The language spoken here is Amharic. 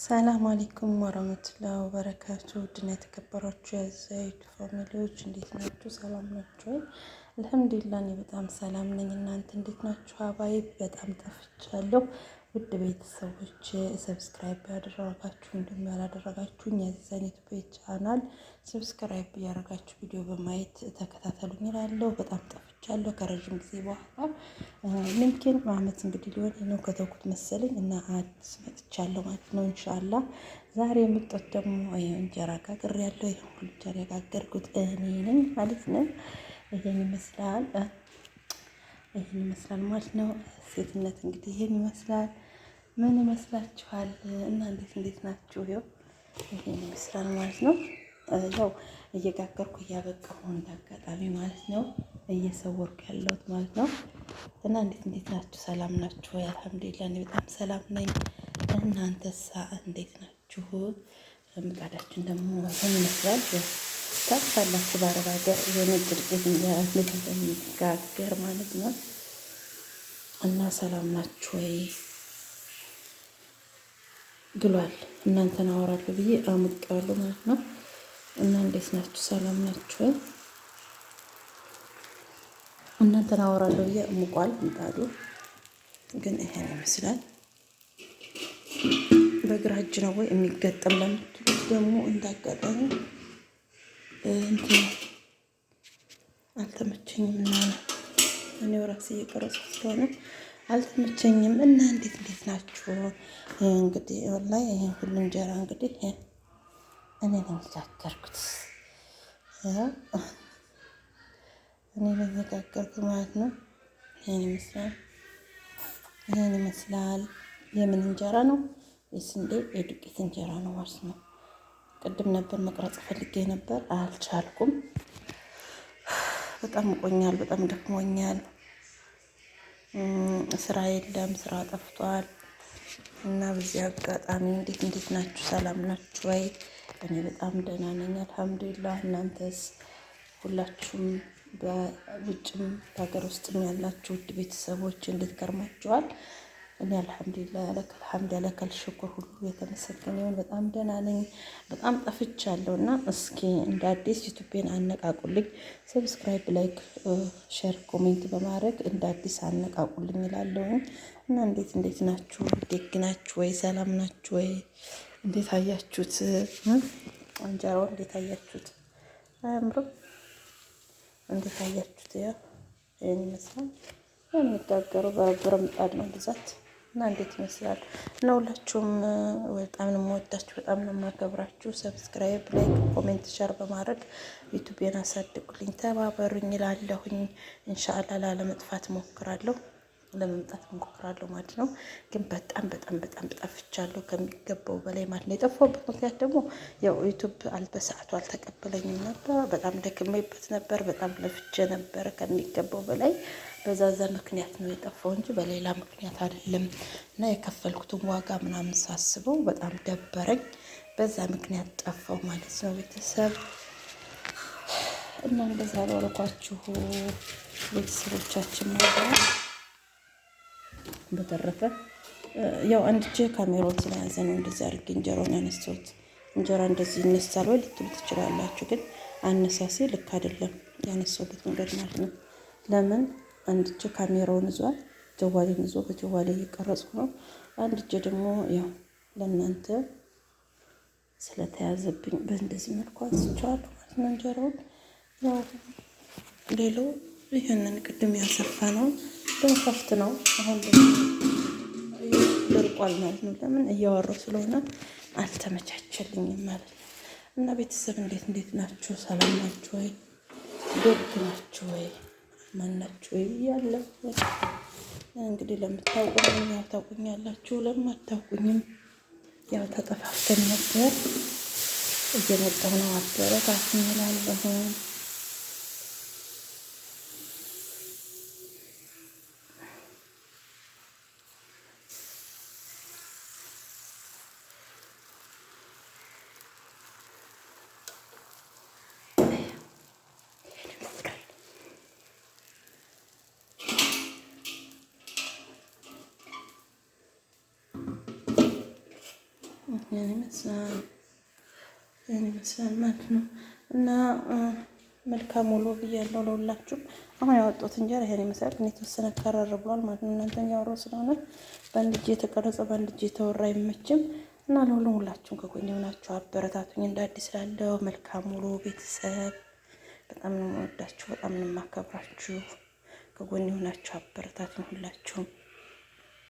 ሰላም አለይኩም ወራህመቱላሂ ወበረካቱ። ውድና የተከበራችሁ የዘይድ ፋሚሊዎች እንዴት ናችሁ? ሰላም ናችሁ ወይ? አልሐምዱሊላህ እኔ በጣም ሰላም ነኝ። እናንተ እንዴት ናችሁ? አባይ በጣም ጠፍቻለሁ። ውድ ቤተሰቦች ሰብስክራይብ ያደረጋችሁ እንዲሁም ያላደረጋችሁኝ የዘይድ ዩቲዩብ ቻናል ሰብስክራይብ ያደረጋችሁ ቪዲዮ በማየት ተከታተሉኝ እላለሁ። በጣም ጠፍቻለሁ ከረጅም ጊዜ በኋላ ምንኪን አመት እንግዲህ ሊሆን ነው ከተውኩት መሰለኝ እና አዲስ መጥቻለሁ ማለት ነው። ኢንሻአላህ ዛሬ የምጥት ደግሞ እንጀራ ጋግሬያለሁ። ይሄን ሁሉ እንጀራ ያጋገርኩት እኔ ነኝ ማለት ነው። ይሄን ይመስላል ማለት ነው። ሴትነት እንግዲህ ይሄን ይመስላል። ምን ይመስላችኋል? እና እንዴት ናችሁ? ይሄን ይመስላል ማለት ነው። ያው እየጋገርኩ እያበቃሁ እንዳጋጣሚ ማለት ነው እየሰወርኩ ያለሁት ማለት ነው። እና እንዴት ናችሁ? ሰላም ናችሁ? አልሐምዱሊላህ እኔ በጣም ሰላም ነኝ። እናንተሳ እንዴት ናችሁ? ምጣዳችን ደግሞ ምን ይመስላል? ታውቃላችሁ በአረብ ሀገር ምግብ የሚጋገር ማለት ነው። እና ሰላም ናችሁ ወይ ብሏል። እናንተን አወራለሁ ብዬ አሙቀዋለሁ ማለት ነው። እና እንዴት ናችሁ? ሰላም ናችሁ ወይ? እናንተን አወራለሁ ብዬ አሙቋል። ምጣዱ ግን ይሄን ይመስላል። በግራ እጅ ነው ወይ የሚገጠም ለምትሉት ደግሞ እንዳጋጣሚ እንትን አልተመቸኝም እና እኔው ራሴ እየቀረጽኩ ስለሆነ አልተመቸኝም። እና እንዴት ናችሁ? እንግዲህ ወላሂ ይሄን ሁሉ እንጀራ እንግዲህ እኔ ነኝ የጋገርኩት። እኔ ነኝ የጋገርኩት ማለት ነው። ይሄን ይመስላል። የምን እንጀራ ነው? የስንዴ የዱቄት እንጀራ ነው ማለት ነው። ቅድም ነበር መቅረጽ ፈልጌ ነበር አልቻልኩም። በጣም ቆኛል፣ በጣም ደክሞኛል። ስራ የለም፣ ስራ ጠፍቷል። እና በዚህ አጋጣሚ እንዴት ናችሁ? ሰላም ናችሁ ወይ? እኔ በጣም ደህና ነኝ አልሐምዱሊላህ። እናንተስ? ሁላችሁም በውጭም በሀገር ውስጥም ያላችሁ ውድ ቤተሰቦች እንዴት ከርማችኋል? እኔ አልሐምዱሊላህ ለከል ሐምድ ለከል ሽኩር ሁሉ የተመሰገነ ይሁን። በጣም ደህና ነኝ። በጣም ጠፍቻለሁ እና እስኪ እንደ አዲስ ዩቲዩብን አነቃቁልኝ። ሰብስክራይብ፣ ላይክ፣ ሼር፣ ኮሜንት በማድረግ እንደ አዲስ አነቃቁልኝ እላለሁ። እና እንዴት ናችሁ? ደግ ናችሁ ወይ? ሰላም ናችሁ ወይ? እንዴት አያችሁት? እንጀራው እንዴት አያችሁት? አያምርም? እንዴት አያችሁት? ይሄን ይመስላል። የሚጋገረው በብረት ምጣድ ነው ብዛት እና እንዴት ይመስላል? እና ሁላችሁም በጣም ነው የምወዳችሁ፣ በጣም ነው የማከብራችሁ። ሰብስክራይብ፣ ላይክ፣ ኮሜንት፣ ሸር በማድረግ ዩቲዩብን አሳድጉልኝ፣ ተባበሩኝ እላለሁኝ። ኢንሻአላህ ላለመጥፋት ሞክራለሁ፣ ለመምጣት ሞክራለሁ ማለት ነው። ግን በጣም ጠፍቻለሁ ከሚገባው በላይ ማለት ነው። የጠፋሁበት ምክንያት ደግሞ ያው ዩቲዩብ በሰዓቱ አልተቀበለኝም ነበር። በጣም ደክሜበት ነበር፣ በጣም ለፍቼ ነበር ከሚገባው በላይ። በዛ ምክንያት ነው የጠፋው እንጂ በሌላ ምክንያት አይደለም። እና የከፈልኩትን ዋጋ ምናምን ሳስበው በጣም ደበረኝ። በዛ ምክንያት ጠፋው ማለት ነው ቤተሰብ። እና እንደዛ ባልኳችሁ ቤተሰቦቻችን ማለት በተረፈ ያው አንድ እጄ ካሜራውን ስለያዘ ነው እንደዚህ አድርጌ እንጀራውን ያነሳሁት። እንጀራ እንደዚህ ይነሳል ወይ ልትሉ ትችላላችሁ፣ ግን አነሳሴ ልክ አይደለም ያነሳሁበት መንገድ ማለት ነው። ለምን አንድ እጄ ካሜራውን ይዟል፣ ጀዋሌን ይዞ በጀዋሌ እየቀረጽኩ ነው። አንድ እጄ ደግሞ ያው ለእናንተ ስለተያዘብኝ በእንደዚህ መልኩ አንስቼዋለሁ ማለት ነው እንጀራውን። ያው ሌላው ይሄንን ቅድም ያሰፋ ነው ከፍት ነው። አሁን ደርቋል ማለት ነው። ለምን እያወራሁ ስለሆነ አልተመቻቸልኝም ማለት ነው። እና ቤተሰብ እንዴት ናችሁ? ሰላም ናችሁ ወይ? ደግ ናችሁ ወይ? ማን ናችሁ ወይ ብያለሁ። እንግዲህ ለምታውቁኝ ያው ታውቁኛላችሁ፣ ለማታውቁኝም ያው ተጠፋፍተን ነበር። እየመጣሁ ነው አበረታቱኝ እላለሁ። ያን ይመስላል ማለት ነው። እና መልካም ውሎ ብያለሁ ለሁላችሁም። አሁን ያወጣሁት እንጀራ ይሄን ይመስላል። ግን የተወሰነ ከረር ብሏል ማለት ነው። እናንተ ያወራው ስለሆነ በአንድ እጅ የተቀረጸ በአንድ እጅ የተወራ አይመችም። እና ለሁሉም ሁላችሁም ከጎኔ ሆናችሁ አበረታቱኝ። እንደ አዲስ ላለው መልካም ውሎ ቤተሰብ። በጣም ነው የምወዳችሁ፣ በጣም ነው የማከብራችሁ። ከጎኔ ሆናችሁ አበረታቱኝ ሁላችሁም።